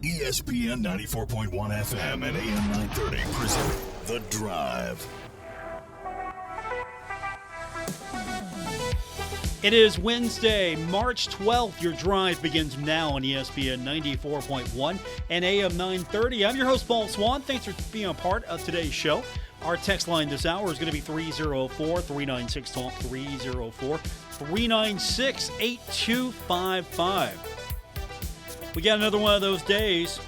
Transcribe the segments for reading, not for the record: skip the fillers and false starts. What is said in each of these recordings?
ESPN 94.1 FM and AM 930 present The Drive. It is Wednesday, March 12th. Your drive begins now on ESPN 94.1 and AM 930. I'm your host, Paul Swann. Thanks for being a part of today's show. Our text line this hour is going to be 304-396-TALK, 304-396-8255. We got another one of those days.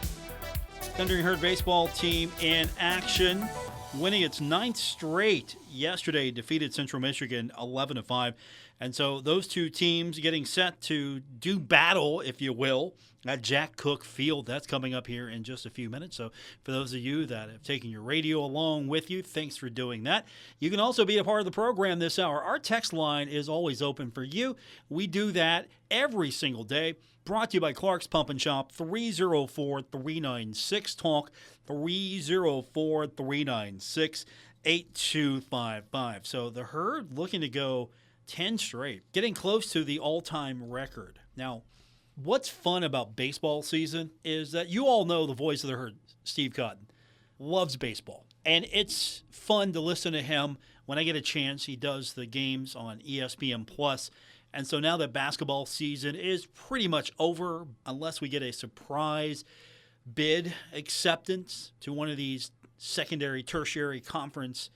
Thundering Herd baseball team in action, winning its ninth straight yesterday, defeated Central Michigan 11-5. And so those two teams getting set to do battle, if you will, at Jack Cook Field. That's coming up here in just a few minutes. So for those of you that have taken your radio along with you, thanks for doing that. You can also be a part of the program this hour. Our text line is always open for you. We do that every single day. Brought to you by Clark's Pump and Shop, 304-396-TALK, 304-396-8255. So the Herd looking to go 10 straight, getting close to the all-time record. Now, what's fun about baseball season is that you all know the voice of the Herd, Steve Cotton, loves baseball. And it's fun to listen to him when I get a chance. He does the games on ESPN+. And so now that basketball season is pretty much over, unless we get a surprise bid acceptance to one of these secondary, tertiary conference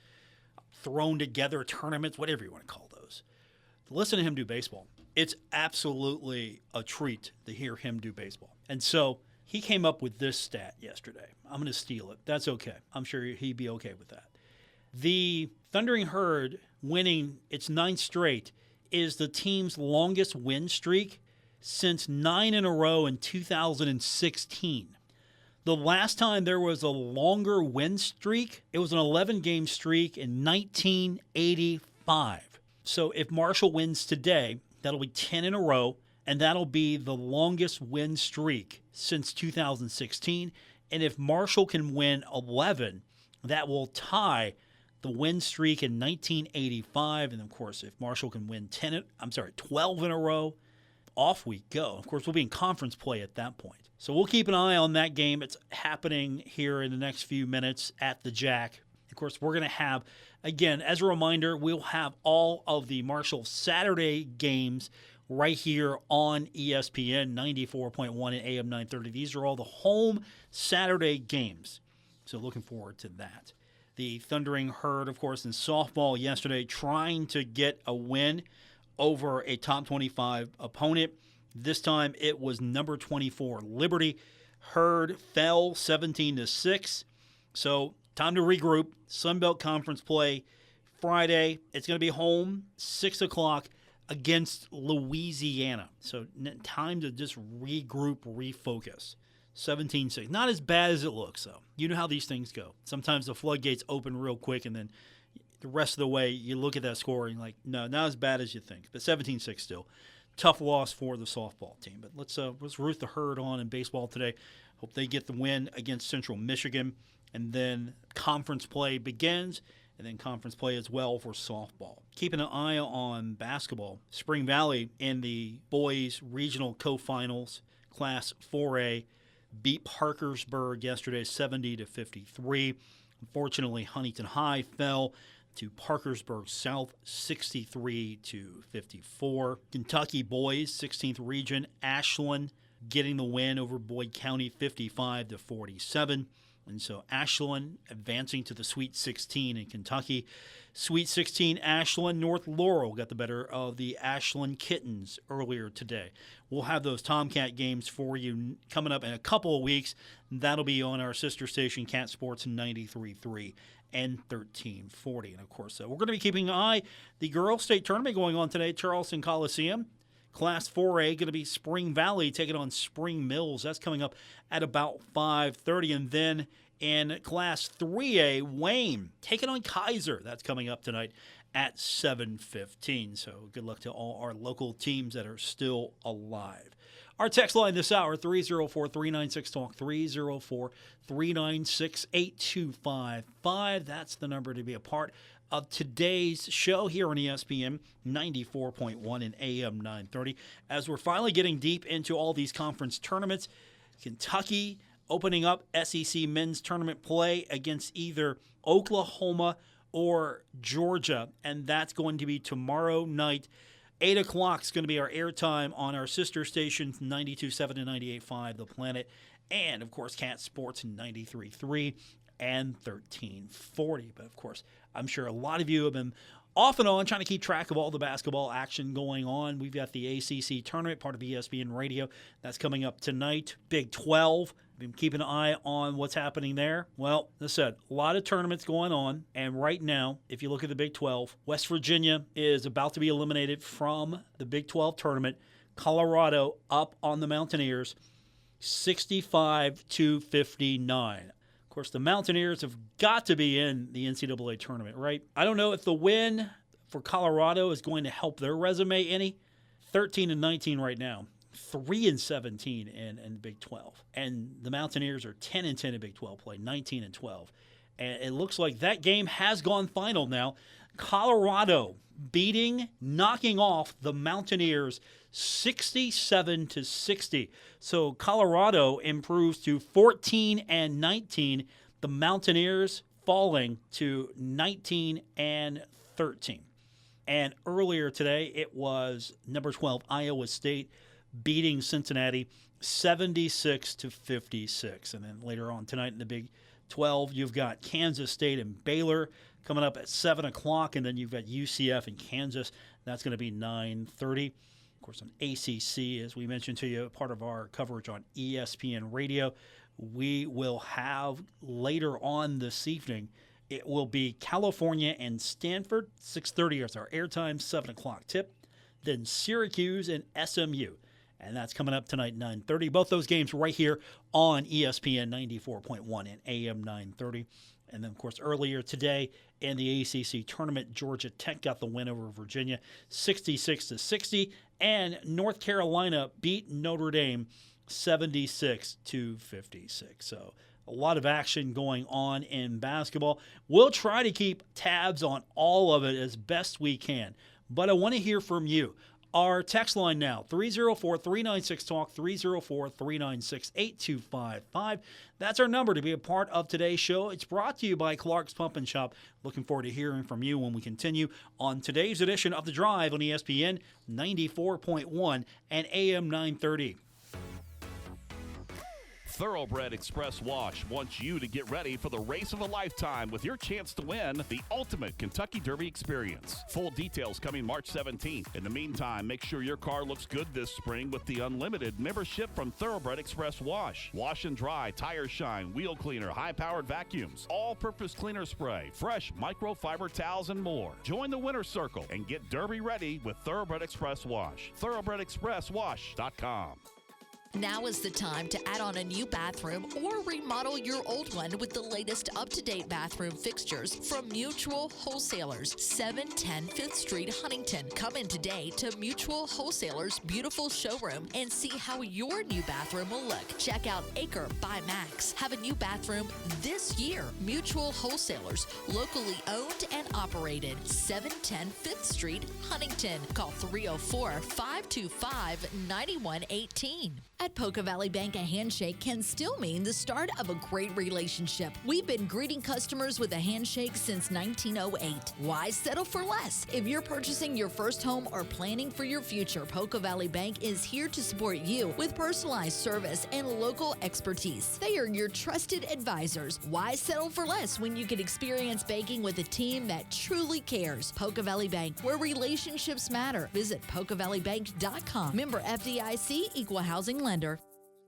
thrown together tournaments, whatever you want to call those. Listen to him do baseball. It's absolutely a treat to hear him do baseball. And so he came up with this stat yesterday. I'm going to steal it. That's okay. I'm sure he'd be okay with that. The Thundering Herd winning its ninth straight is the team's longest win streak since 9 in a row in 2016. The last time there was a longer win streak, it was an 11-game streak in 1985. So if Marshall wins today, that'll be 10 in a row, and that'll be the longest win streak since 2016. And if Marshall can win 11, that will tie the win streak in 1985. And, of course, if Marshall can win 12 in a row, off we go. Of course, we'll be in conference play at that point. So we'll keep an eye on that game. It's happening here in the next few minutes at the Jack. Of course, we're going to have, again, as a reminder, we'll have all of the Marshall Saturday games right here on ESPN 94.1 and AM 930. These are all the home Saturday games. So looking forward to that. The Thundering Herd, of course, in softball yesterday, trying to get a win over a top 25 opponent. This time it was number 24, Liberty. Herd fell 17-6. So time to regroup. Sun Belt Conference play Friday. It's going to be home, 6 o'clock against Louisiana. So time to just regroup, refocus. 17-6. Not as bad as it looks, though. You know how these things go. Sometimes the floodgates open real quick, and then the rest of the way you look at that score and you're like, no, not as bad as you think. But 17-6 still. Tough loss for the softball team. But let's root the Herd on in baseball today. Hope they get the win against Central Michigan. And then conference play begins, and then conference play as well for softball. Keeping an eye on basketball. Spring Valley in the boys regional co-finals, Class 4A, beat Parkersburg yesterday 70-53. Unfortunately, Huntington High fell to Parkersburg South 63-54. Kentucky boys, 16th region, Ashland getting the win over Boyd County 55-47. And so Ashland advancing to the Sweet 16 in Kentucky. Sweet 16 Ashland, North Laurel got the better of the Ashland Kittens earlier today. We'll have those Tomcat games for you coming up in a couple of weeks. That'll be on our sister station, Cat Sports 93.3 and 1340. And, of course, we're going to be keeping an eye. The girls' state tournament going on today, Charleston Coliseum. Class 4A going to be Spring Valley taking on Spring Mills. That's coming up at about 5:30. And then in Class 3A, Wayne taking on Kaiser. That's coming up tonight at 7:15. So good luck to all our local teams that are still alive. Our text line this hour, 304-396-TALK, 304-396-8255. That's the number to be a part of today's show here on ESPN 94.1 and AM 930. As we're finally getting deep into all these conference tournaments, Kentucky opening up SEC men's tournament play against either Oklahoma or Georgia, and that's going to be tomorrow night. 8 o'clock is going to be our airtime on our sister stations, 92.7 and 98.5 The Planet, and, of course, Cat Sports 93.3 and 1340. But, of course, I'm sure a lot of you have been off and on trying to keep track of all the basketball action going on. We've got the ACC tournament, part of ESPN Radio. That's coming up tonight. Big 12. Been keeping an eye on what's happening there. Well, as I said, a lot of tournaments going on. And right now, if you look at the Big 12, West Virginia is about to be eliminated from the Big 12 tournament. Colorado up on the Mountaineers, 65-59. Of course, the Mountaineers have got to be in the NCAA tournament, right? I don't know if the win for Colorado is going to help their resume any. 13-19 right now. 3-17 in Big 12. And the Mountaineers are 10-10 in Big 12 play, 19-12. And it looks like that game has gone final now. Colorado knocking off the Mountaineers 67-60. So Colorado improves to 14-19. The Mountaineers falling to 19-13. And earlier today, it was number 12 Iowa State beating Cincinnati 76-56. And then later on tonight in the Big 12, you've got Kansas State and Baylor coming up at 7 o'clock, and then you've got UCF and Kansas. That's going to be 9:30. Of course, on ACC, as we mentioned to you, part of our coverage on ESPN Radio, we will have later on this evening, it will be California and Stanford, 6:30 is our airtime, 7 o'clock tip. Then Syracuse and SMU. And that's coming up tonight, 9:30. Both those games right here on ESPN 94.1 and AM 930. And then, of course, earlier today in the ACC tournament, Georgia Tech got the win over Virginia, 66-60. And North Carolina beat Notre Dame 76-56. So a lot of action going on in basketball. We'll try to keep tabs on all of it as best we can. But I want to hear from you. Our text line now, 304-396-TALK, 304-396-8255. That's our number to be a part of today's show. It's brought to you by Clark's Pump and Shop. Looking forward to hearing from you when we continue on today's edition of The Drive on ESPN 94.1 and AM 930. Thoroughbred Express Wash wants you to get ready for the race of a lifetime with your chance to win the ultimate Kentucky Derby experience. Full details coming March 17th. In the meantime, make sure your car looks good this spring with the unlimited membership from Thoroughbred Express Wash. Wash and dry, tire shine, wheel cleaner, high-powered vacuums, all-purpose cleaner spray, fresh microfiber towels, and more. Join the winner's circle and get Derby ready with Thoroughbred Express Wash. ThoroughbredExpressWash.com. Now is the time to add on a new bathroom or remodel your old one with the latest up-to-date bathroom fixtures from Mutual Wholesalers, 710 5th Street, Huntington. Come in today to Mutual Wholesalers' beautiful showroom and see how your new bathroom will look. Check out Acre by Max. Have a new bathroom this year. Mutual Wholesalers, locally owned and operated, 710 5th Street, Huntington. Call 304-525-9118. At Poca Valley Bank, a handshake can still mean the start of a great relationship. We've been greeting customers with a handshake since 1908. Why settle for less? If you're purchasing your first home or planning for your future, Poca Valley Bank is here to support you with personalized service and local expertise. They are your trusted advisors. Why settle for less when you can experience banking with a team that truly cares? Poca Valley Bank, where relationships matter. Visit PocaValleyBank.com. Member FDIC, Equal Housing Lender.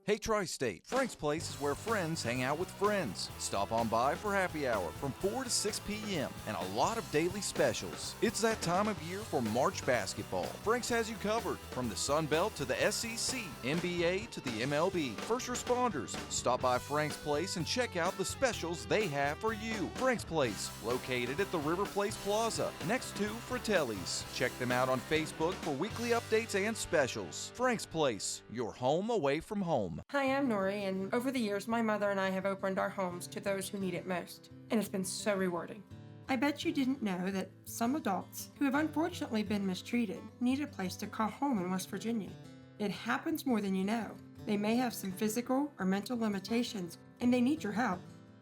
Hey Tri-State, Frank's Place is where friends hang out with friends. Stop on by for happy hour from 4 to 6 p.m. and a lot of daily specials. It's that time of year for March basketball. Frank's has you covered from the Sun Belt to the SEC, NBA to the MLB. First responders, stop by Frank's Place and check out the specials they have for you. Frank's Place, located at the River Place Plaza, next to Fratelli's. Check them out on Facebook for weekly updates and specials. Frank's Place, your home away from home. Hi, I'm Nori, and over the years, my mother and I have opened our homes to those who need it most, and it's been so rewarding. I bet you didn't know that some adults who have unfortunately been mistreated need a place to call home in West Virginia. It happens more than you know. They may have some physical or mental limitations, and they need your help.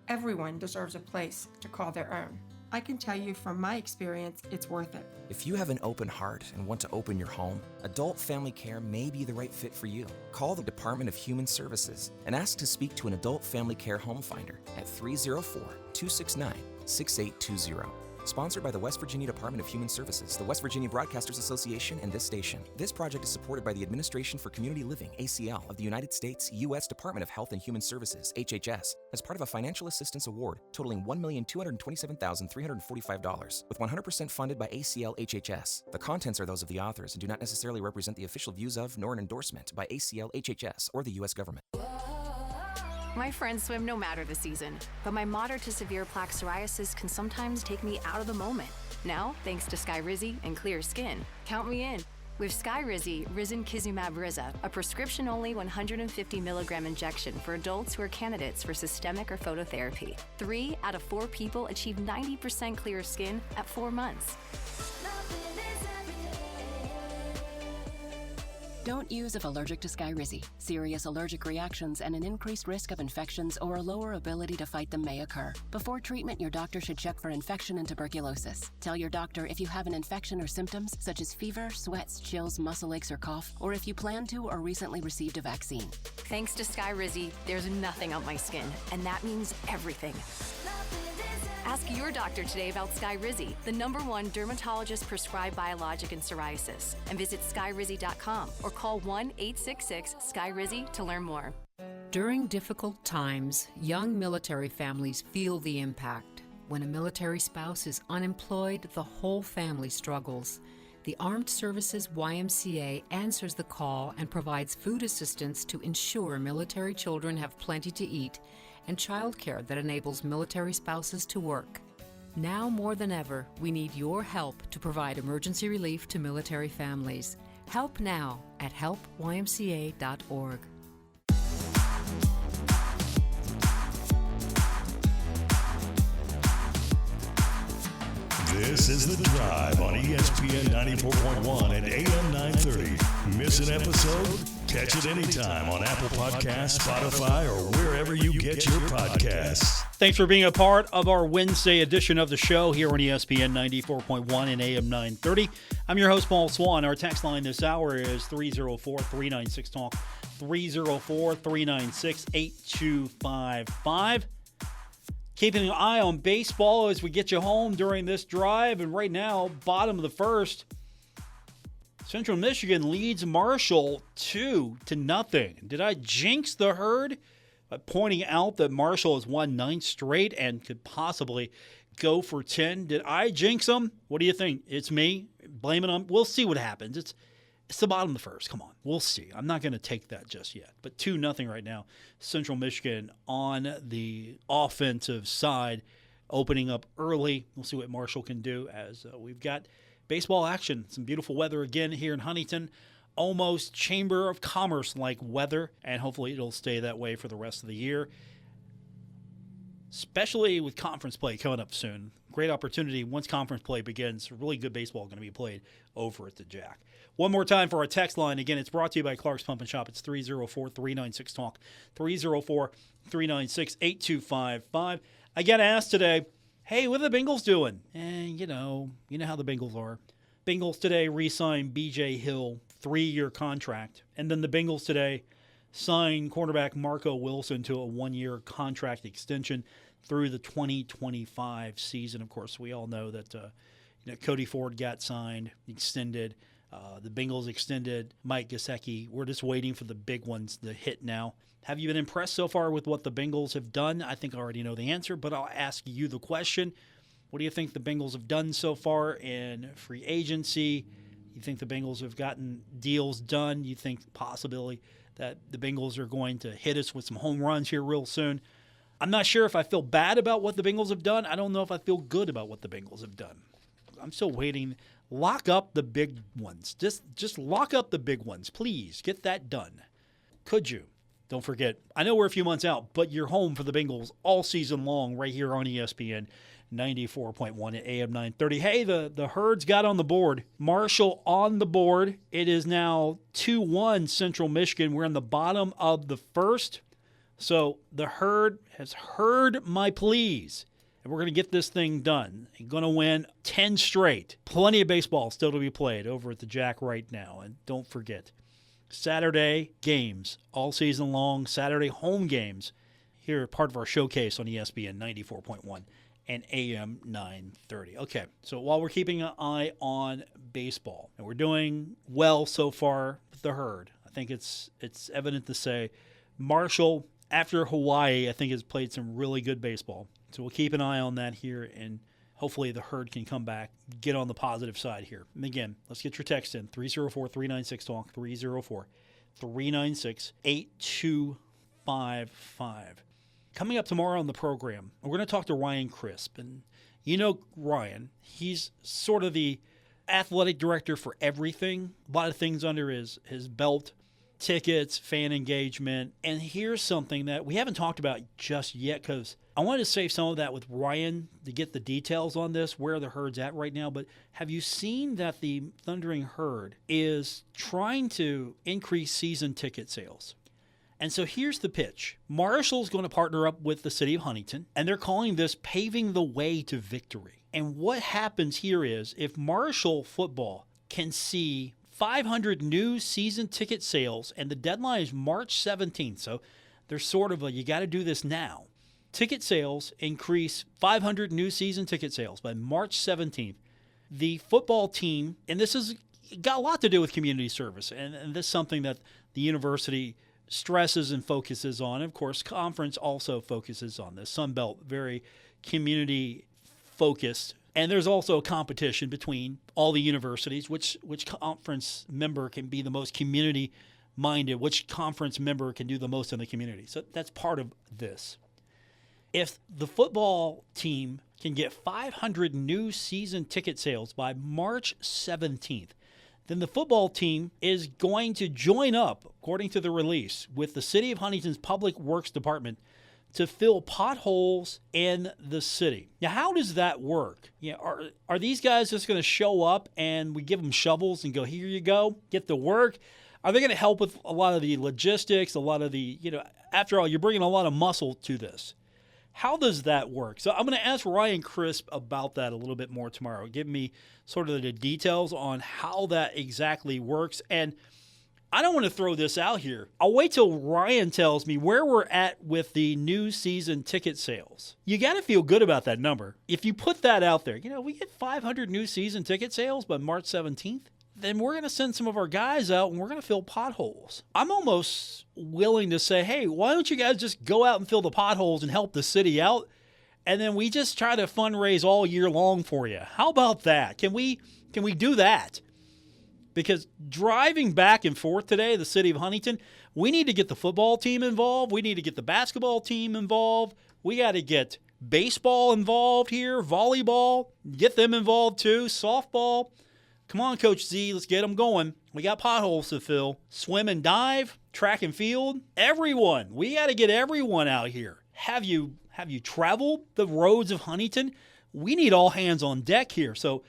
Everyone deserves a place to call their own. I can tell you from my experience, it's worth it. If you have an open heart and want to open your home, adult family care may be the right fit for you. Call the Department of Human Services and ask to speak to an adult family care home finder at 304-269-6820. Sponsored by the West Virginia Department of Human Services, the West Virginia Broadcasters Association, and this station. This project is supported by the Administration for Community Living, ACL, of the United States, U.S. Department of Health and Human Services, HHS, as part of a financial assistance award totaling $1,227,345, with 100% funded by ACL HHS. The contents are those of the authors and do not necessarily represent the official views of, nor an endorsement by ACL HHS or the U.S. government. My friends swim no matter the season, but my moderate to severe plaque psoriasis can sometimes take me out of the moment. Now, thanks to Skyrizi and clear skin, count me in. With Skyrizi, Risankizumab Riza, a prescription-only 150 milligram injection for adults who are candidates for systemic or phototherapy. 3 out of 4 people achieve 90% clear skin at 4 months. Don't use if allergic to Skyrizi. Serious allergic reactions and an increased risk of infections or a lower ability to fight them may occur. Before treatment, your doctor should check for infection and tuberculosis. Tell your doctor if you have an infection or symptoms such as fever, sweats, chills, muscle aches, or cough, or if you plan to or recently received a vaccine. Thanks to Skyrizi, there's nothing on my skin, and that means everything. Ask your doctor today about Skyrizi, the #1 dermatologist-prescribed biologic in psoriasis, and visit skyrizi.com or call 1-866-SKYRIZI to learn more. During difficult times, young military families feel the impact. When a military spouse is unemployed, the whole family struggles. The Armed Services YMCA answers the call and provides food assistance to ensure military children have plenty to eat, and childcare that enables military spouses to work. Now more than ever, we need your help to provide emergency relief to military families. Help now at helpymca.org. This is The Drive on ESPN 94.1 and AM 930. Miss an episode? Catch it anytime on Apple Podcasts, Spotify, or wherever you get your podcasts. Thanks for being a part of our Wednesday edition of the show here on ESPN 94.1 and AM 930. I'm your host, Paul Swann. Our text line this hour is 304-396-TALK, 304-396-8255. Keeping an eye on baseball as we get you home during this drive. And right now, bottom of the first, Central Michigan leads Marshall 2-0. Did I jinx the herd by pointing out that Marshall has won 9 straight and could possibly go for 10? Did I jinx them? What do you think? It's me. Blame it on. We'll see what happens. It's the bottom of the first. Come on. We'll see. I'm not going to take that just yet. But 2-0 right now. Central Michigan on the offensive side, opening up early. We'll see what Marshall can do as we've got baseball action. Some beautiful weather again here in Huntington. Almost Chamber of Commerce-like weather, and hopefully it'll stay that way for the rest of the year, especially with conference play coming up soon. Great opportunity once conference play begins. Really good baseball going to be played over at the Jack. One more time for our text line. Again, it's brought to you by Clark's Pump and Shop. It's 304-396-TALK, 304-396-8255. I got asked today, hey, what are the Bengals doing? And you know how the Bengals are. Bengals today re-signed B.J. Hill, 3-year contract. And then the Bengals today signed cornerback Marco Wilson to a 1-year contract extension through the 2025 season. Of course, we all know that Cody Ford got signed, extended. The Bengals extended Mike Gesicki. We're just waiting for the big ones to hit now. Have you been impressed so far with what the Bengals have done? I think I already know the answer, but I'll ask you the question. What do you think the Bengals have done so far in free agency? You think the Bengals have gotten deals done? You think possibly that the Bengals are going to hit us with some home runs here real soon? I'm not sure if I feel bad about what the Bengals have done. I don't know if I feel good about what the Bengals have done. I'm still waiting. Lock up the big ones. Just lock up the big ones. Please get that done. Could you? Don't forget, I know we're a few months out, but you're home for the Bengals all season long right here on ESPN 94.1 at AM 930. Hey, the Herds got on the board. Marshall on the board. It is now 2-1 Central Michigan. We're in the bottom of the first. So the Herd has heard my pleas, and we're going to get this thing done. We're going to win 10 straight. Plenty of baseball still to be played over at the Jack right now. And don't forget, Saturday games all season long, Saturday home games here, part of our showcase on ESPN 94.1 and AM 930. Okay, so while we're keeping an eye on baseball, and we're doing well so far with the Herd, I think it's evident to say Marshall, after Hawaii, I think has played some really good baseball. So we'll keep an eye on that here, and hopefully the Herd can come back, get on the positive side here. And again, let's get your text in, 304-396-TALK, 304-396-8255. Coming up tomorrow on the program, we're going to talk to Ryan Crisp. And you know Ryan, he's sort of the athletic director for everything. A lot of things under his belt, tickets, fan engagement. And here's something that we haven't talked about just yet because I wanted to save some of that with Ryan to get the details on this, where the Herd's at right now. But have you seen that the Thundering Herd is trying to increase season ticket sales? And so here's the pitch. Marshall's going to partner up with the City of Huntington, and they're calling this paving the way to victory. And what happens here is if Marshall football can see 500 new season ticket sales, and the deadline is March 17th, so there's sort of you got to do this now. Ticket sales increase 500 new season ticket sales by March 17th. The football team, and this has got a lot to do with community service, and this is something that the university stresses and focuses on. Of course, conference also focuses on this. Sun Belt, very community focused. And there's also a competition between all the universities, which conference member can be the most community minded, which conference member can do the most in the community. So that's part of this. If the football team can get 500 new season ticket sales by March 17th, then the football team is going to join up, according to the release, with the City of Huntington's Public Works Department to fill potholes in the city. Now, how does that work? Are these guys just going to show up and we give them shovels and go, here you go, get to work? Are they going to help with a lot of the logistics, a lot of the, after all, you're bringing a lot of muscle to this. How does that work? So I'm going to ask Ryan Crisp about that a little bit more tomorrow. Give me sort of the details on how that exactly works. And I don't want to throw this out here. I'll wait till Ryan tells me where we're at with the new season ticket sales. You got to feel good about that number. If you put that out there, we get 500 new season ticket sales by March 17th. Then we're going to send some of our guys out and we're going to fill potholes. I'm almost willing to say, hey, why don't you guys just go out and fill the potholes and help the city out? And then we just try to fundraise all year long for you. How about that? Can we do that? Because driving back and forth today, the City of Huntington, we need to get the football team involved. We need to get the basketball team involved. We got to get baseball involved here, volleyball, get them involved too, softball. Come on, Coach Z, let's get them going. We got potholes to fill. Swim and dive, track and field, everyone. We got to get everyone out here. Have you traveled the roads of Huntington? We need all hands on deck here. So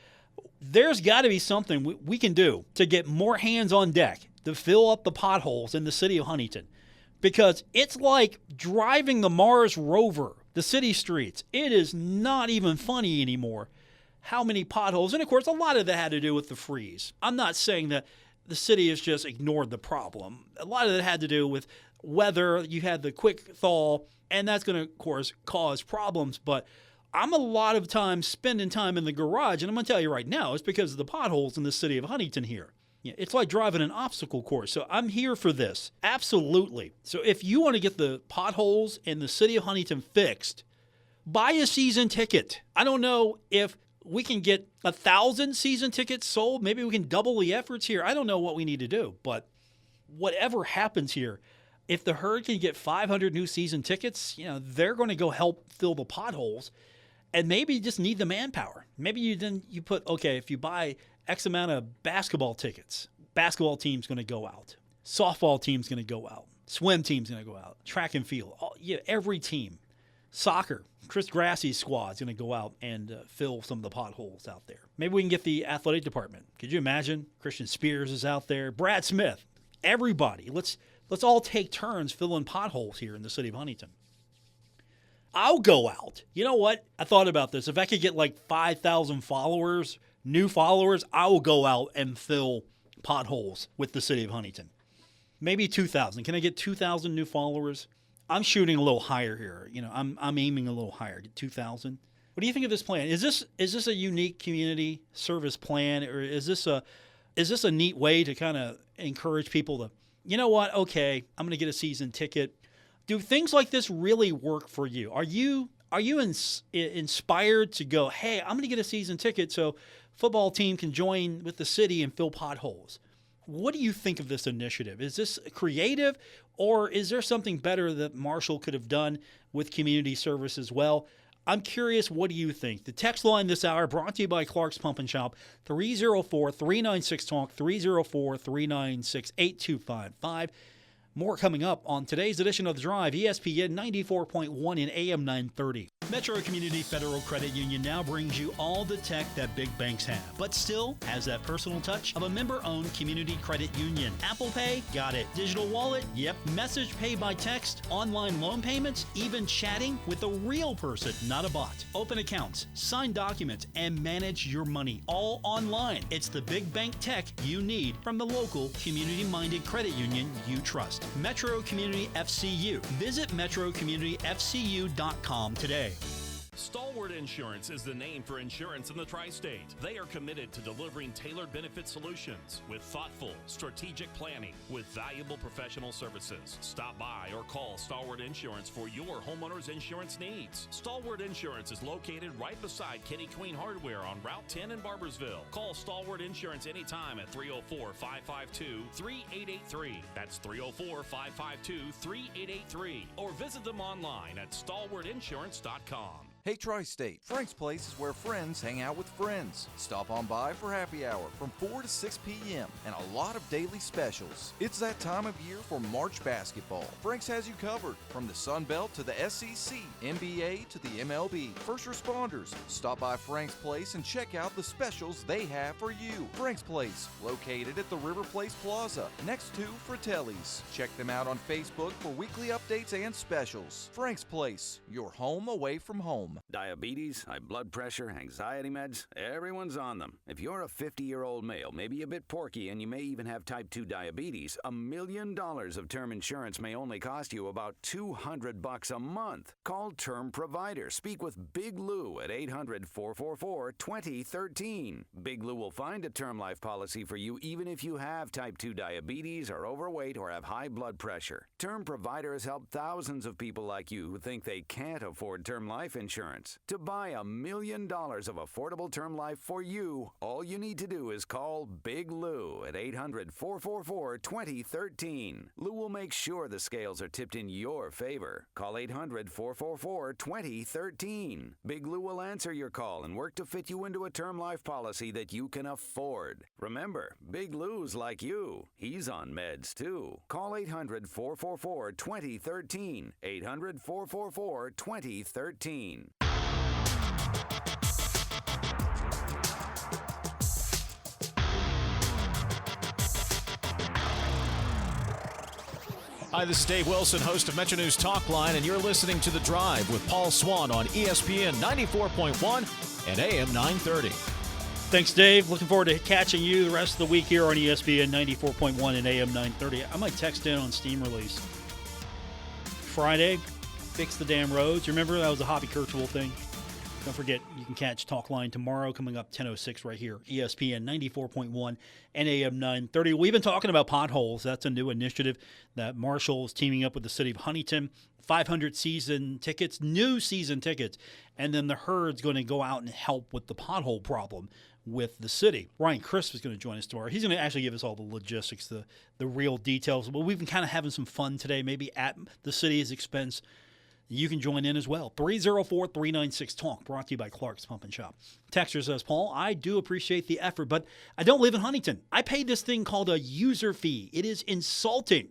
there's got to be something we can do to get more hands on deck to fill up the potholes in the city of Huntington. Because it's like driving the Mars rover, the city streets. It is not even funny anymore. How many potholes? And, of course, a lot of that had to do with the freeze. I'm not saying that the city has just ignored the problem. A lot of it had to do with weather. You had the quick thaw, and that's going to, of course, cause problems. But I'm a lot of time spending time in the garage, and I'm going to tell you right now, it's because of the potholes in the city of Huntington here. It's like driving an obstacle course. So I'm here for this. Absolutely. So if you want to get the potholes in the city of Huntington fixed, buy a season ticket. I don't know if we can get 1,000 season tickets sold. Maybe we can double the efforts here. I don't know what we need to do, but whatever happens here, if the Herd can get 500 new season tickets, they're going to go help fill the potholes, and maybe you just need the manpower. Maybe you put, if you buy X amount of basketball tickets, basketball team's going to go out. Softball team's going to go out. Swim team's going to go out. Track and field. Every team. Soccer. Chris Grassie's squad's going to go out and fill some of the potholes out there. Maybe we can get the athletic department. Could you imagine? Christian Spears is out there. Brad Smith. Everybody. Let's all take turns filling potholes here in the city of Huntington. I'll go out. You know what? I thought about this. If I could get like 5,000 followers, new followers, I will go out and fill potholes with the city of Huntington. Maybe 2,000. Can I get 2,000 new followers? I'm shooting a little higher here. I'm aiming a little higher. Get 2,000. What do you think of this plan? Is this a unique community service plan, or is this a neat way to kind of encourage people to, you know what? Okay, I'm going to get a season ticket. Do things like this really work for you? Are you inspired to go, hey, I'm going to get a season ticket so football team can join with the city and fill potholes? What do you think of this initiative? Is this creative, or is there something better that Marshall could have done with community service as well? I'm curious, what do you think? The text line this hour brought to you by Clark's Pump and Shop, 304-396-TALK, 304-396-8255. More coming up on today's edition of The Drive, ESPN 94.1 and AM 930. Metro Community Federal Credit Union now brings you all the tech that big banks have, but still has that personal touch of a member-owned community credit union. Apple Pay? Got it. Digital wallet? Yep. Message pay by text, online loan payments, even chatting with a real person, not a bot. Open accounts, sign documents, and manage your money all online. It's the big bank tech you need from the local community-minded credit union you trust. Metro Community FCU. Visit metrocommunityfcu.com today. Stalwart Insurance is the name for insurance in the tri-state. They are committed to delivering tailored benefit solutions with thoughtful, strategic planning with valuable professional services. Stop by or call Stalwart Insurance for your homeowner's insurance needs. Stalwart Insurance is located right beside Kenny Queen Hardware on Route 10 in Barbersville. Call Stalwart Insurance anytime at 304-552-3883. That's 304-552-3883. Or visit them online at stalwartinsurance.com. Hey Tri-State, Frank's Place is where friends hang out with friends. Stop on by for happy hour from 4 to 6 p.m. and a lot of daily specials. It's that time of year for March basketball. Frank's has you covered from the Sun Belt to the SEC, NBA to the MLB. First responders, stop by Frank's Place and check out the specials they have for you. Frank's Place, located at the River Place Plaza, next to Fratelli's. Check them out on Facebook for weekly updates and specials. Frank's Place, your home away from home. Diabetes, high blood pressure, anxiety meds, everyone's on them. If you're a 50-year-old male, maybe a bit porky, and you may even have type 2 diabetes, $1 million of term insurance may only cost you about $200 a month. Call Term Provider. Speak with Big Lou at 800-444-2013. Big Lou will find a term life policy for you even if you have type 2 diabetes, are overweight, or have high blood pressure. Term Provider has helped thousands of people like you who think they can't afford term life insurance. To buy $1 million of affordable term life for you, all you need to do is call Big Lou at 800-444-2013. Lou will make sure the scales are tipped in your favor. Call 800-444-2013. Big Lou will answer your call and work to fit you into a term life policy that you can afford. Remember, Big Lou's like you. He's on meds too. Call 800-444-2013. 800-444-2013. Hi, this is Dave Wilson, host of Metro News Talk Line, and you're listening to The Drive with Paul Swann on ESPN 94.1 and AM 930. Thanks, Dave. Looking forward to catching you the rest of the week here on ESPN 94.1 and AM 930. I might text in on Steam release. Friday, fix the damn roads. Remember that was a Hobby Kirchhoff thing? Don't forget, you can catch Talk Line tomorrow coming up 10:06 right here, ESPN 94.1 and AM 930. We've been talking about potholes. That's a new initiative that Marshall is teaming up with the City of Huntington. 500 season tickets, new season tickets, and then the herd's going to go out and help with the pothole problem with the city. Ryan Crisp is going to join us tomorrow. He's going to actually give us all the logistics, the real details. But we've been kind of having some fun today, maybe at the city's expense. You can join in as well. 304-396-TALK, brought to you by Clark's Pump and Shop. Texter says, Paul, I do appreciate the effort, but I don't live in Huntington. I pay this thing called a user fee. It is insulting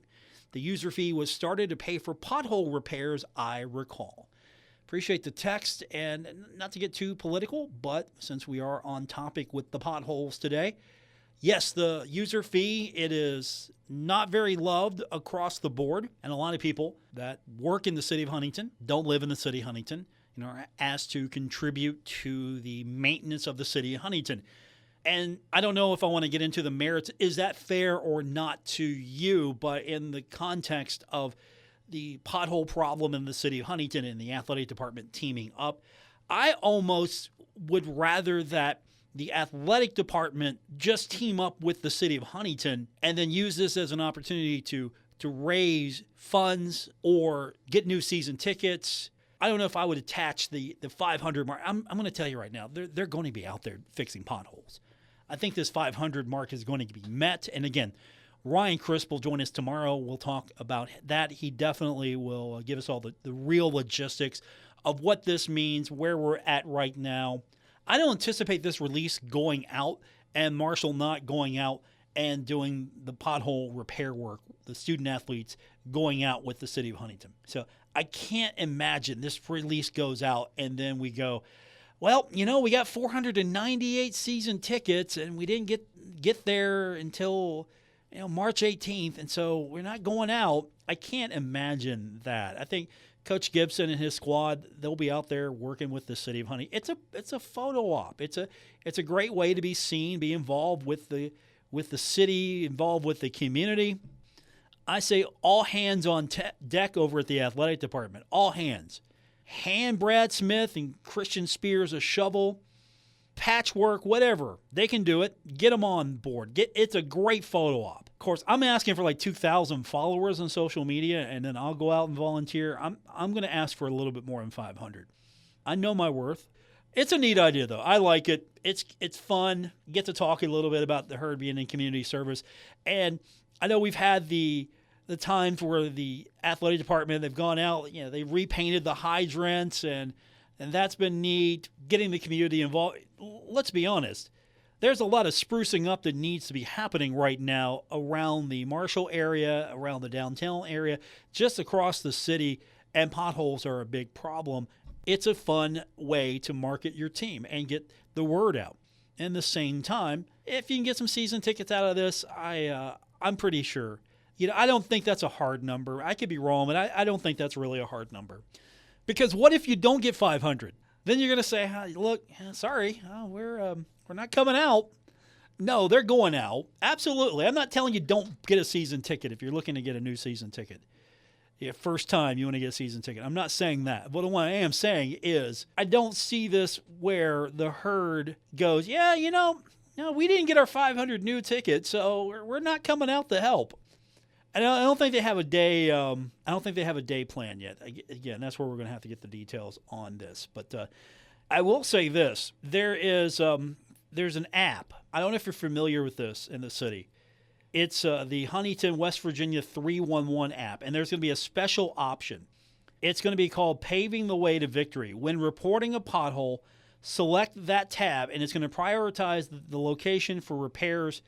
The user fee was started to pay for pothole repairs, I recall. Appreciate the text, and not to get too political, but since we are on topic with the potholes today, yes, the user fee, it is not very loved across the board, and a lot of people that work in the city of Huntington, don't live in the city of Huntington, are asked to contribute to the maintenance of the city of Huntington. And I don't know if I want to get into the merits. Is that fair or not to you? But in the context of the pothole problem in the city of Huntington and the athletic department teaming up, I almost would rather that the athletic department just team up with the city of Huntington and then use this as an opportunity to raise funds or get new season tickets. I don't know if I would attach the 500 mark. I'm going to tell you right now, they're going to be out there fixing potholes. I think this 500 mark is going to be met. And again, Ryan Crisp will join us tomorrow. We'll talk about that. He definitely will give us all the real logistics of what this means, where we're at right now. I don't anticipate this release going out and Marshall not going out and doing the pothole repair work, the student athletes going out with the city of Huntington. So I can't imagine this release goes out and then we go, well, we got 498 season tickets and we didn't get there until March 18th, and so we're not going out. I can't imagine that. I think Coach Gibson and his squad, they'll be out there working with the city of Huntington. It's a photo op. It's a great way to be seen, be involved with the city, involved with the community. I say all hands on deck over at the athletic department. All hands. Hand Brad Smith and Christian Spears a shovel, patchwork, whatever. They can do it. Get them on board. It's a great photo op. Of course, I'm asking for like 2,000 followers on social media, and then I'll go out and volunteer. I'm going to ask for a little bit more than 500. I know my worth. It's a neat idea, though. I like it. It's fun. Get to talk a little bit about the herd being in community service. And I know we've had the times where the athletic department, they've gone out, they repainted the hydrants, and that's been neat, getting the community involved. Let's be honest. There's a lot of sprucing up that needs to be happening right now around the Marshall area, around the downtown area, just across the city, and potholes are a big problem. It's a fun way to market your team and get the word out. And at the same time, if you can get some season tickets out of this, I'm pretty sure. I don't think that's a hard number. I could be wrong, but I don't think that's really a hard number. Because what if you don't get 500? Then you're going to say, look, sorry, we're not coming out. No, they're going out. Absolutely. I'm not telling you don't get a season ticket if you're looking to get a new season ticket. First time you want to get a season ticket. I'm not saying that. But what I am saying is I don't see this where the herd goes, no, we didn't get our 500 new tickets, so we're not coming out to help. I don't think they have a day. I don't think they have a day plan yet. Again, that's where we're going to have to get the details on this. But I will say this: there's an app. I don't know if you're familiar with this in the city. It's the Huntington, West Virginia 311 app, and there's going to be a special option. It's going to be called "Paving the Way to Victory." When reporting a pothole, select that tab, and it's going to prioritize the location for repairs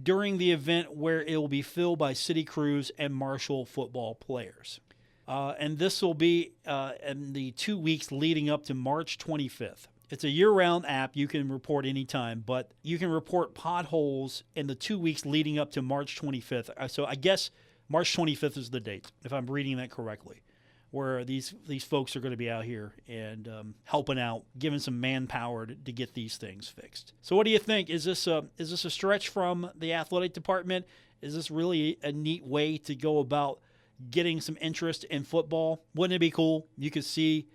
during the event where it will be filled by city crews and Marshall football players. And this will be in the 2 weeks leading up to March 25th. It's a year-round app. You can report anytime, but you can report potholes in the 2 weeks leading up to March 25th. So I guess March 25th is the date, if I'm reading that correctly, where these folks are going to be out here and helping out, giving some manpower to get these things fixed. So what do you think? Is this a stretch from the athletic department? Is this really a neat way to go about getting some interest in football? Wouldn't it be cool? You could see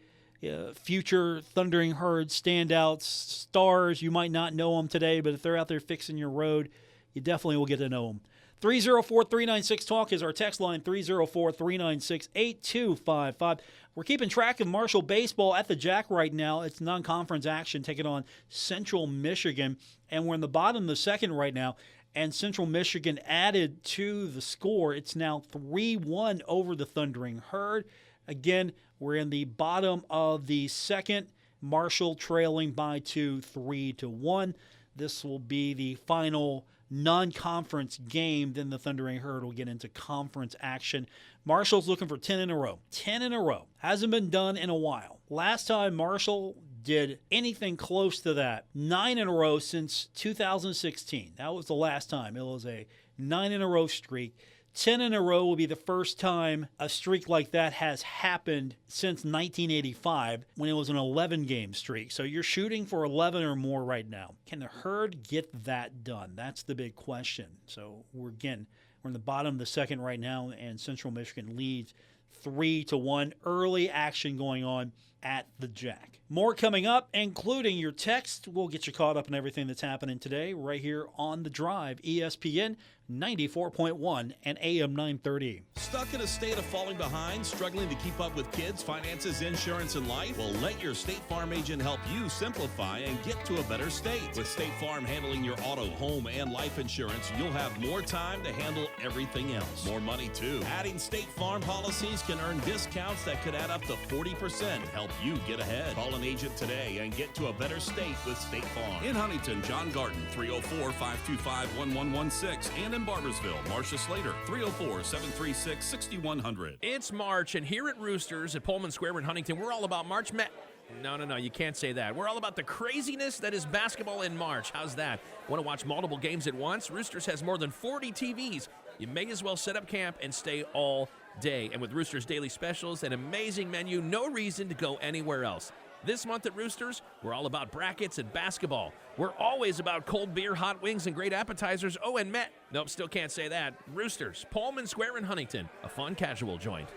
future Thundering Herd standouts, stars. You might not know them today, but if they're out there fixing your road, you definitely will get to know them. 304-396-TALK is our text line, 304-396-8255. We're keeping track of Marshall baseball at the Jack right now. It's non-conference action taking on Central Michigan, and we're in the bottom of the second right now, and Central Michigan added to the score. It's now 3-1 over the Thundering Herd. Again, we're in the bottom of the second. Marshall trailing by 2, 3-1. This will be the final non-conference game. Then the Thundering Herd will get into conference action. Marshall's looking for 10 in a row. 10 in a row. Hasn't been done in a while. Last time Marshall did anything close to that, 9 in a row since 2016. That was the last time. It was a 9 in a row streak. 10 in a row will be the first time a streak like that has happened since 1985 when it was an 11-game streak. So you're shooting for 11 or more right now. Can the Herd get that done? That's the big question. So we're in the bottom of the second right now, and Central Michigan leads 3-1. Early action going on at the Jack. More coming up, including your text. We'll get you caught up in everything that's happening today right here on The Drive, ESPN 94.1 and AM 930. Stuck in a state of falling behind, struggling to keep up with kids, finances, insurance, and life? Well, let your State Farm agent help you simplify and get to a better state. With State Farm handling your auto, home, and life insurance, you'll have more time to handle everything else. More money, too. Adding State Farm policies can earn discounts that could add up to 40% to help you get ahead. Call an agent today and get to a better state with State Farm. In Huntington, John Garden, 304-525-1116. And in Barbersville, Marcia Slater, 304-736-6100. It's March, and here at Roosters at Pullman Square in Huntington, we're all about March No, you can't say that. We're all about the craziness that is basketball in March. How's that? Want to watch multiple games at once? Roosters has more than 40 TVs. You may as well set up camp and stay all day. And with Roosters Daily Specials, an amazing menu, no reason to go anywhere else. This month at Roosters, we're all about brackets and basketball. We're always about cold beer, hot wings, and great appetizers. Oh, and Nope, still can't say that. Roosters, Pullman Square in Huntington, a fun casual joint.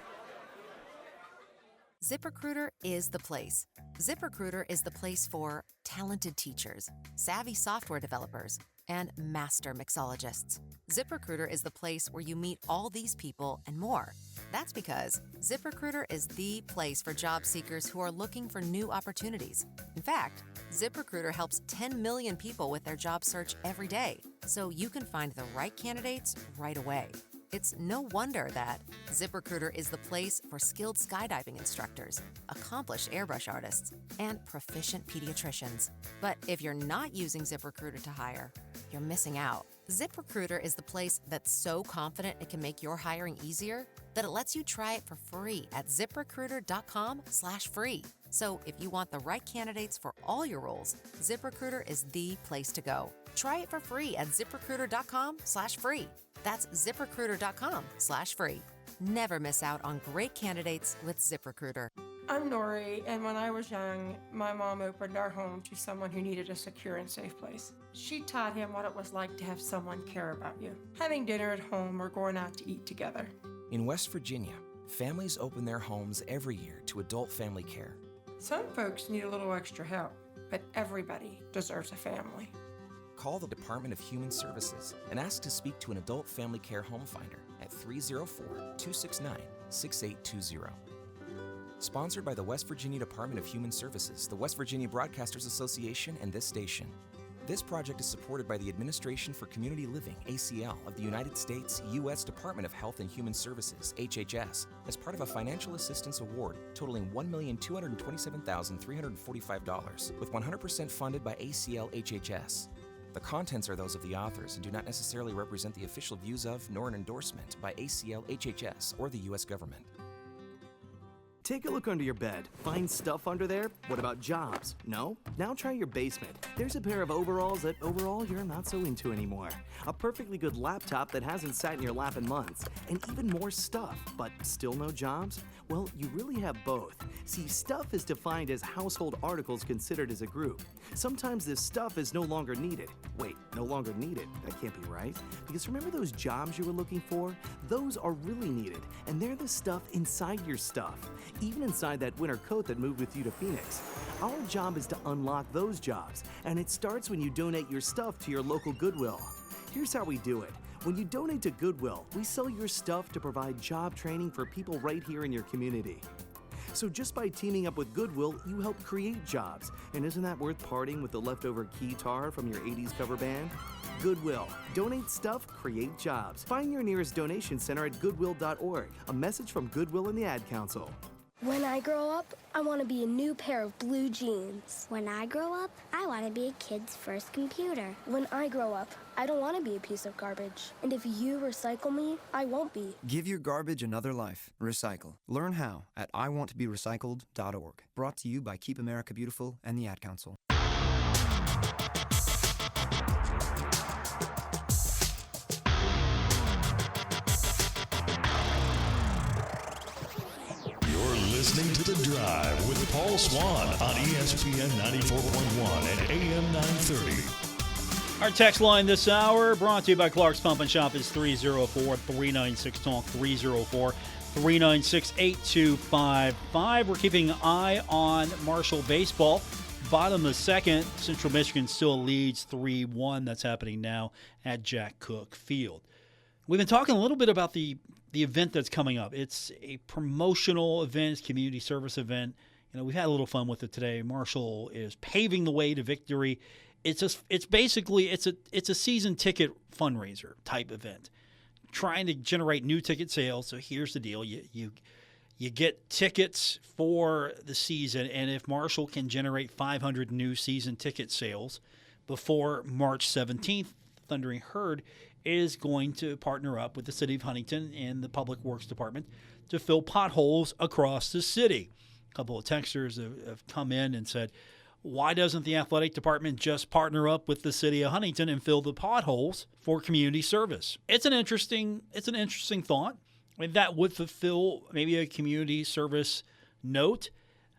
ZipRecruiter is the place. ZipRecruiter is the place for talented teachers, savvy software developers, and master mixologists. ZipRecruiter is the place where you meet all these people and more. That's because ZipRecruiter is the place for job seekers who are looking for new opportunities. In fact, ZipRecruiter helps 10 million people with their job search every day, so you can find the right candidates right away. It's no wonder that ZipRecruiter is the place for skilled skydiving instructors, accomplished airbrush artists, and proficient pediatricians. But if you're not using ZipRecruiter to hire, you're missing out. ZipRecruiter is the place that's so confident it can make your hiring easier that it lets you try it for free at ZipRecruiter.com/free. So if you want the right candidates for all your roles, ZipRecruiter is the place to go. Try it for free at ZipRecruiter.com/free. That's ZipRecruiter.com/free. Never miss out on great candidates with ZipRecruiter. I'm Nori, and when I was young, my mom opened our home to someone who needed a secure and safe place. She taught him what it was like to have someone care about you, having dinner at home or going out to eat together. In West Virginia, families open their homes every year to adult family care. Some folks need a little extra help, but everybody deserves a family. Call the Department of Human Services and ask to speak to an adult family care home finder at 304-269-6820. Sponsored by the West Virginia Department of Human Services, the West Virginia Broadcasters Association, and this station. This project is supported by the Administration for Community Living, ACL, of the United States U.S. Department of Health and Human Services, HHS, as part of a financial assistance award totaling $1,227,345, with 100% funded by ACL HHS. The contents are those of the authors and do not necessarily represent the official views of, nor an endorsement by ACL HHS or the U.S. government. Take a look under your bed. Find stuff under there? What about jobs? No? Now try your basement. There's a pair of overalls that overall you're not so into anymore. A perfectly good laptop that hasn't sat in your lap in months. And even more stuff, but still no jobs? Well, you really have both. See, stuff is defined as household articles considered as a group. Sometimes this stuff is no longer needed. Wait, no longer needed? That can't be right. Because remember those jobs you were looking for? Those are really needed, and they're the stuff inside your stuff. Even inside that winter coat that moved with you to Phoenix. Our job is to unlock those jobs, and it starts when you donate your stuff to your local Goodwill. Here's how we do it. When you donate to Goodwill, we sell your stuff to provide job training for people right here in your community. So just by teaming up with Goodwill, you help create jobs. And isn't that worth parting with the leftover keytar from your 80s cover band? Goodwill. Donate stuff, create jobs. Find your nearest donation center at goodwill.org. A message from Goodwill and the Ad Council. When I grow up, I want to be a new pair of blue jeans. When I grow up, I want to be a kid's first computer. When I grow up, I don't want to be a piece of garbage. And if you recycle me, I won't be. Give your garbage another life. Recycle. Learn how at iwanttoberecycled.org. Brought to you by Keep America Beautiful and the Ad Council. Listening to The Drive with Paul Swann on ESPN 94.1 and AM 930. Our text line this hour brought to you by Clark's Pump and Shop is 304-396-TALK, 304-396-8255. We're keeping an eye on Marshall baseball. Bottom of the second, Central Michigan still leads 3-1. That's happening now at Jack Cook Field. We've been talking a little bit about the event that's coming up. It's a promotional event, it's a community service event. You know, we've had a little fun with it today. Marshall is paving the way to victory. It's a season ticket fundraiser type event, trying to generate new ticket sales. So here's the deal: you get tickets for the season, and if Marshall can generate 500 new season ticket sales before March 17th, Thundering Herd is going to partner up with the City of Huntington and the Public Works Department to fill potholes across the city. A couple of texters have come in and said, why doesn't the athletic department just partner up with the City of Huntington and fill the potholes for community service? It's an interesting thought. I mean, that would fulfill maybe a community service note.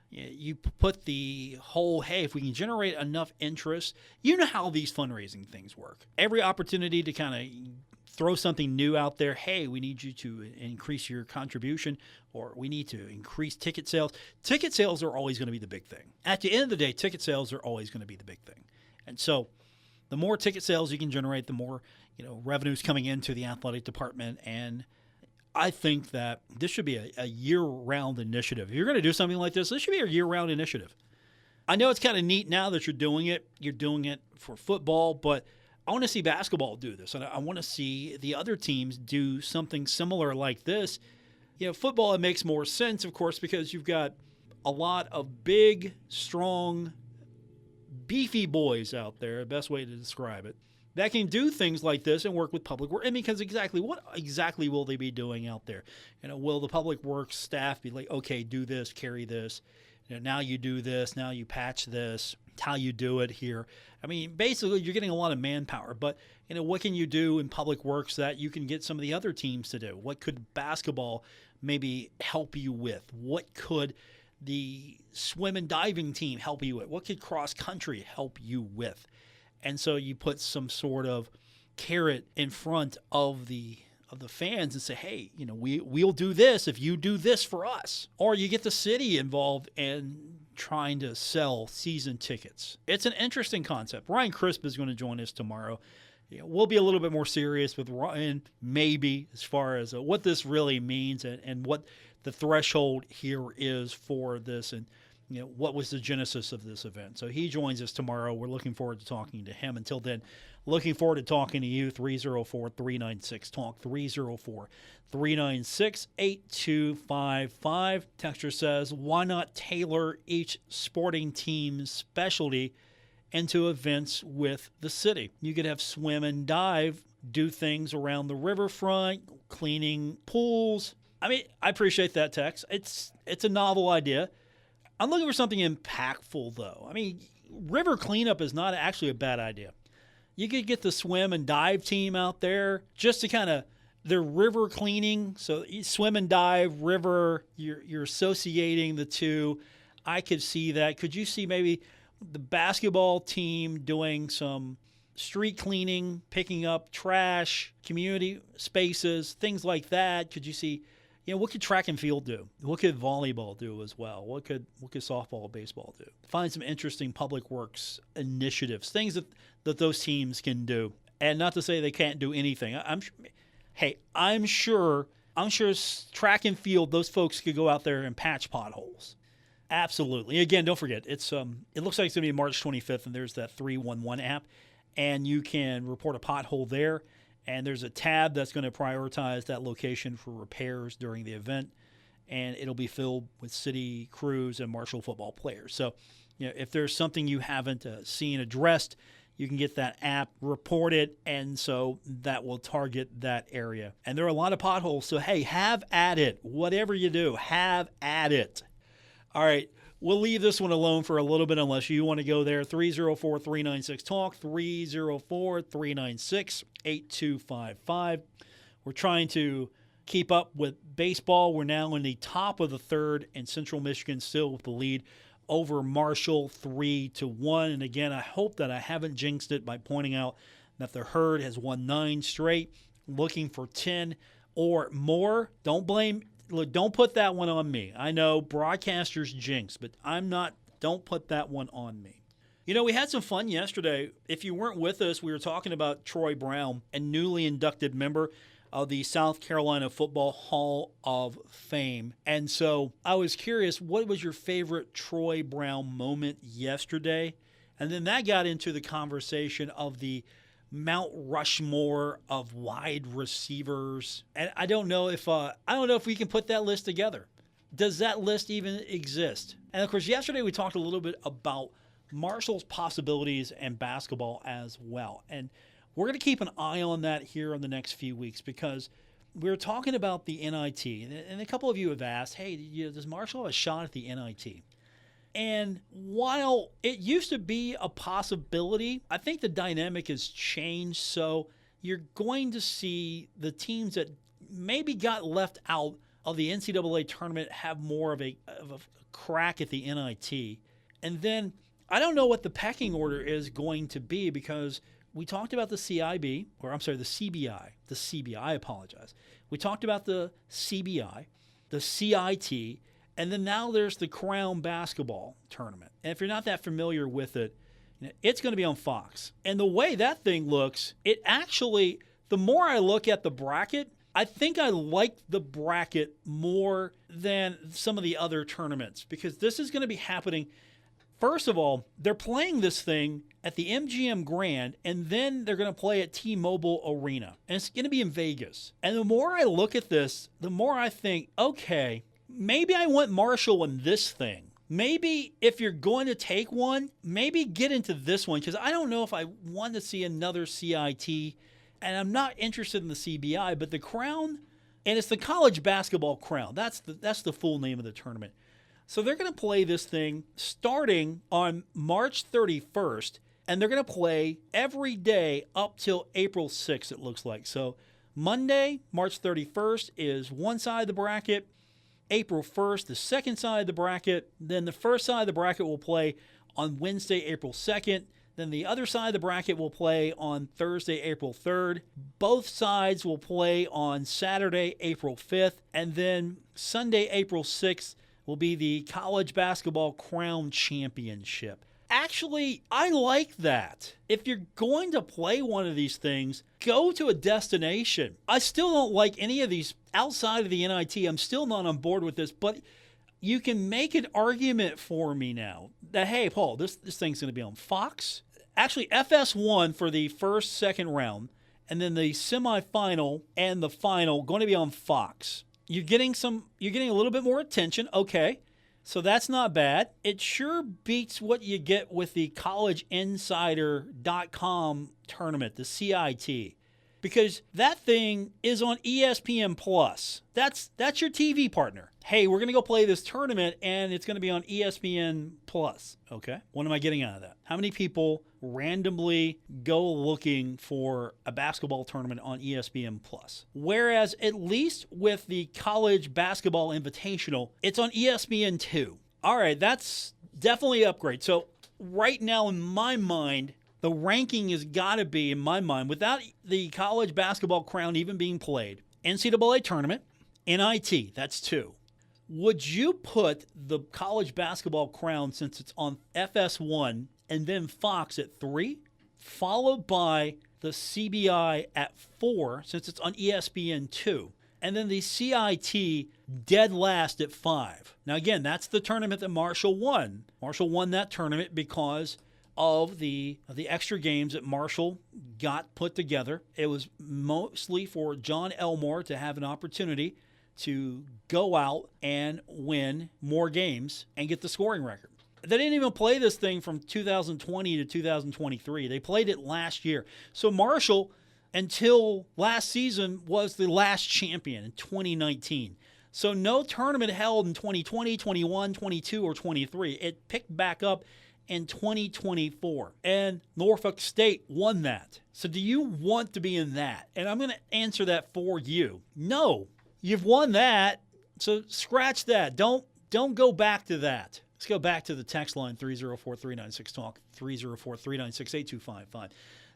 You put the whole, hey, if we can generate enough interest, you know how these fundraising things work. Every opportunity to kind of throw something new out there, hey, we need you to increase your contribution, or we need to increase ticket sales. Ticket sales are always going to be the big thing. At the end of the day, ticket sales are always going to be the big thing. And so the more ticket sales you can generate, the more revenues coming into the athletic department. And I think that this should be a year-round initiative. If you're going to do something like this should be a year-round initiative. I know it's kind of neat now that you're doing it. You're doing it for football, but I want to see basketball do this, and I want to see the other teams do something similar like this. Football, it makes more sense, of course, because you've got a lot of big, strong, beefy boys out there, the best way to describe it, that can do things like this and work with public works. I mean, because what exactly will they be doing out there? Will the public works staff be like, okay, do this, carry this, now you do this, now you patch this, how you do it here. I mean, basically, you're getting a lot of manpower, but what can you do in public works that you can get some of the other teams to do? What could basketball maybe help you with? What could the swim and diving team help you with? What could cross country help you with? And so you put some sort of carrot in front of the fans and say, hey, we'll do this if you do this for us. Or you get the city involved in trying to sell season tickets. It's an interesting concept. Ryan Crisp is going to join us tomorrow. We'll be a little bit more serious with Ryan, maybe, as far as what this really means and what the threshold here is for this, and what was the genesis of this event. So he joins us tomorrow. We're looking forward to talking to him. Until then, looking forward to talking to you. 304-396-TALK, 304-396-8255. Texture says, why not tailor each sporting team's specialty into events with the city? You could have swim and dive, do things around the riverfront, cleaning pools. I mean, I appreciate that text. It's a novel idea. I'm looking for something impactful, though. I mean, river cleanup is not actually a bad idea. You could get the swim and dive team out there just to kind of the river cleaning. So you swim and dive, river, you're associating the two. I could see that. Could you see maybe the basketball team doing some street cleaning, picking up trash, community spaces, things like that? Could you see, what could track and field do? What could volleyball do as well? What could softball, baseball do? Find some interesting public works initiatives, things that those teams can do. And not to say they can't do anything. I'm sure track and field, those folks could go out there and patch potholes. Absolutely. Again, don't forget, it looks like it's going to be March 25th, and there's that 311 app, and you can report a pothole there. And there's a tab that's going to prioritize that location for repairs during the event. and it'll be filled with City crews and Marshall football players. So, if there's something you haven't seen addressed, you can get that app, report it, and so that will target that area. And there are a lot of potholes, so hey, have at it. Whatever you do, have at it. All right, we'll leave this one alone for a little bit unless you want to go there. 304-396-TALK, 304-396-8255. We're trying to keep up with baseball. We're now in the top of the third, and Central Michigan still with the lead over Marshall 3-1. And again, I hope that I haven't jinxed it by pointing out that the Herd has won 9 straight, looking for 10 or more. Don't put that one on me. I know broadcasters jinx, but don't put that one on me. We had some fun yesterday. If you weren't with us, we were talking about Troy Brown, a newly inducted member of the South Carolina Football Hall of Fame. And so I was curious, what was your favorite Troy Brown moment yesterday? And then that got into the conversation of the Mount Rushmore of wide receivers. And I don't know if we can put that list together. Does that list even exist? And of course, yesterday we talked a little bit about Marshall's possibilities and basketball as well. And we're going to keep an eye on that here in the next few weeks because we're talking about the NIT. And a couple of you have asked, hey, does Marshall have a shot at the NIT? And while it used to be a possibility, I think the dynamic has changed. So you're going to see the teams that maybe got left out of the NCAA tournament have more of a crack at the NIT. And then I don't know what the pecking order is going to be because we talked about the CBI. I apologize. We talked about the CBI, the CIT, and then now there's the Crown basketball tournament. And if you're not that familiar with it, it's going to be on Fox. And the way that thing looks, it actually, the more I look at the bracket, I think I like the bracket more than some of the other tournaments because this is going to be happening. First of all, they're playing this thing at the MGM Grand, and then they're going to play at T-Mobile Arena. And it's going to be in Vegas. And the more I look at this, the more I think, okay, maybe I want Marshall in this thing. Maybe if you're going to take one, maybe get into this one, because I don't know if I want to see another CIT, and I'm not interested in the CBI, but the Crown, and it's the College Basketball Crown. That's the full name of the tournament. So they're going to play this thing starting on March 31st, and they're going to play every day up till April 6th, it looks like. So Monday, March 31st, is one side of the bracket. April 1st, the second side of the bracket. Then the first side of the bracket will play on Wednesday, April 2nd. Then the other side of the bracket will play on Thursday, April 3rd. Both sides will play on Saturday, April 5th. And then Sunday, April 6th, will be the College Basketball Crown Championship. Actually, I like that. If you're going to play one of these things, go to a destination. I still don't like any of these outside of the NIT. I'm still not on board with this, but you can make an argument for me now that, hey, Paul, this thing's going to be on Fox. Actually, FS1 for the first, second round, and then the semifinal and the final going to be on Fox. You're getting a little bit more attention. Okay. So that's not bad. It sure beats what you get with the collegeinsider.com tournament, the CIT. Because that thing is on ESPN Plus. That's your TV partner. Hey, we're going to go play this tournament and it's going to be on ESPN Plus. Okay. What am I getting out of that? How many people randomly go looking for a basketball tournament on ESPN Plus? Whereas at least with the College Basketball Invitational, it's on ESPN 2. All right, that's definitely an upgrade. So right now in my mind, the ranking has got to be, in my mind, without the College Basketball Crown even being played, NCAA Tournament, NIT, that's 2. Would you put the College Basketball Crown, since it's on FS1, and then Fox at 3, followed by the CBI at 4, since it's on ESPN 2, and then the CIT dead last at 5? Now, again, that's the tournament that Marshall won. Marshall won that tournament because of the extra games that Marshall got put together. It was mostly for John Elmore to have an opportunity to go out and win more games and get the scoring record. They didn't even play this thing from 2020 to 2023. They played it last year. So Marshall, until last season, was the last champion in 2019. So no tournament held in 2020, 21, 22, or 23. It picked back up in 2024. And Norfolk State won that. So do you want to be in that? And I'm going to answer that for you. No. You've won that, so scratch that. Don't go back to that. Let's go back to the text line, 304-396-TALK, 304-396-8255.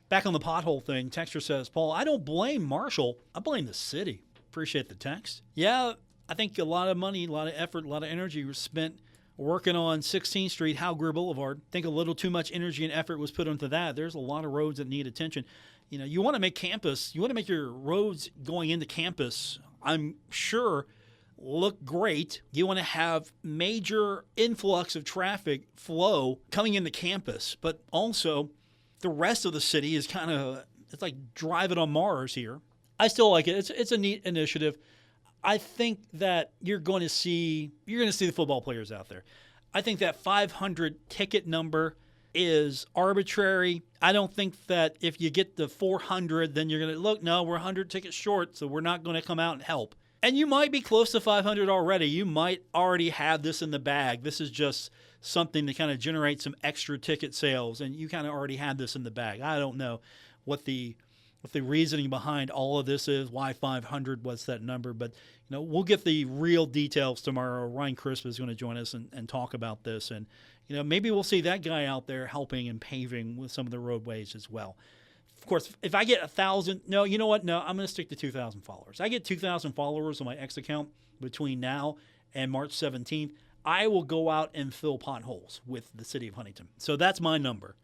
Back on the pothole thing, texter says, Paul, I don't blame Marshall. I blame the city. Appreciate the text. Yeah, I think a lot of money, a lot of effort, a lot of energy was spent working on 16th Street, Hal Greer Boulevard. I think a little too much energy and effort was put into that. There's a lot of roads that need attention. You know, you want to make your roads going into campus, I'm sure, look great. You want to have major influx of traffic flow coming into campus, but also the rest of the city is it's like driving on Mars here. I still like it. It's a neat initiative. I think that you're going to see the football players out there. I think that 500 ticket number is arbitrary. I don't think that if you get the 400, then you're going to look, no, we're 100 tickets short, so we're not going to come out and help. And you might be close to 500 already. You might already have this in the bag. This is just something to kind of generate some extra ticket sales, and you kind of already had this in the bag. I don't know what the reasoning behind all of this is, why 500 was that number, but we'll get the real details tomorrow. Ryan Crisp is going to join us and talk about this, and maybe we'll see that guy out there helping and paving with some of the roadways as well. Of course, if I get 1,000, no, you know what? No, I'm going to stick to 2,000 followers. I get 2,000 followers on my X account between now and March 17th. I will go out and fill potholes with the City of Huntington. So that's my number.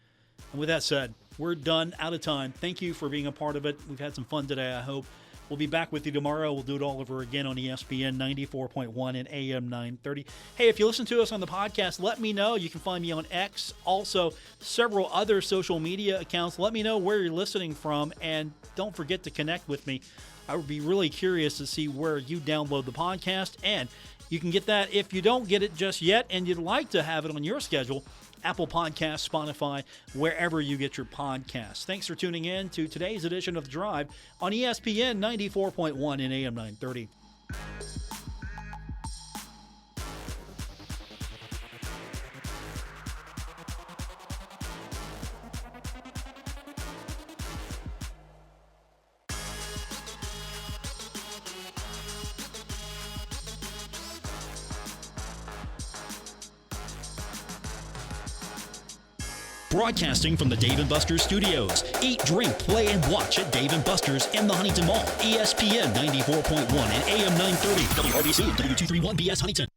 And with that said, we're done, out of time. Thank you for being a part of it. We've had some fun today, I hope. We'll be back with you tomorrow. We'll do it all over again on ESPN 94.1 and AM 930. Hey, if you listen to us on the podcast, let me know. You can find me on X, also several other social media accounts. Let me know where you're listening from, and don't forget to connect with me. I would be really curious to see where you download the podcast, and you can get that if you don't get it just yet and you'd like to have it on your schedule. Apple Podcasts, Spotify, wherever you get your podcasts. Thanks for tuning in to today's edition of The Drive on ESPN 94.1 and AM 930. Broadcasting from the Dave & Buster's studios. Eat, drink, play, and watch at Dave & Buster's in the Huntington Mall. ESPN 94.1 and AM 930. WRBC, W231BS Huntington.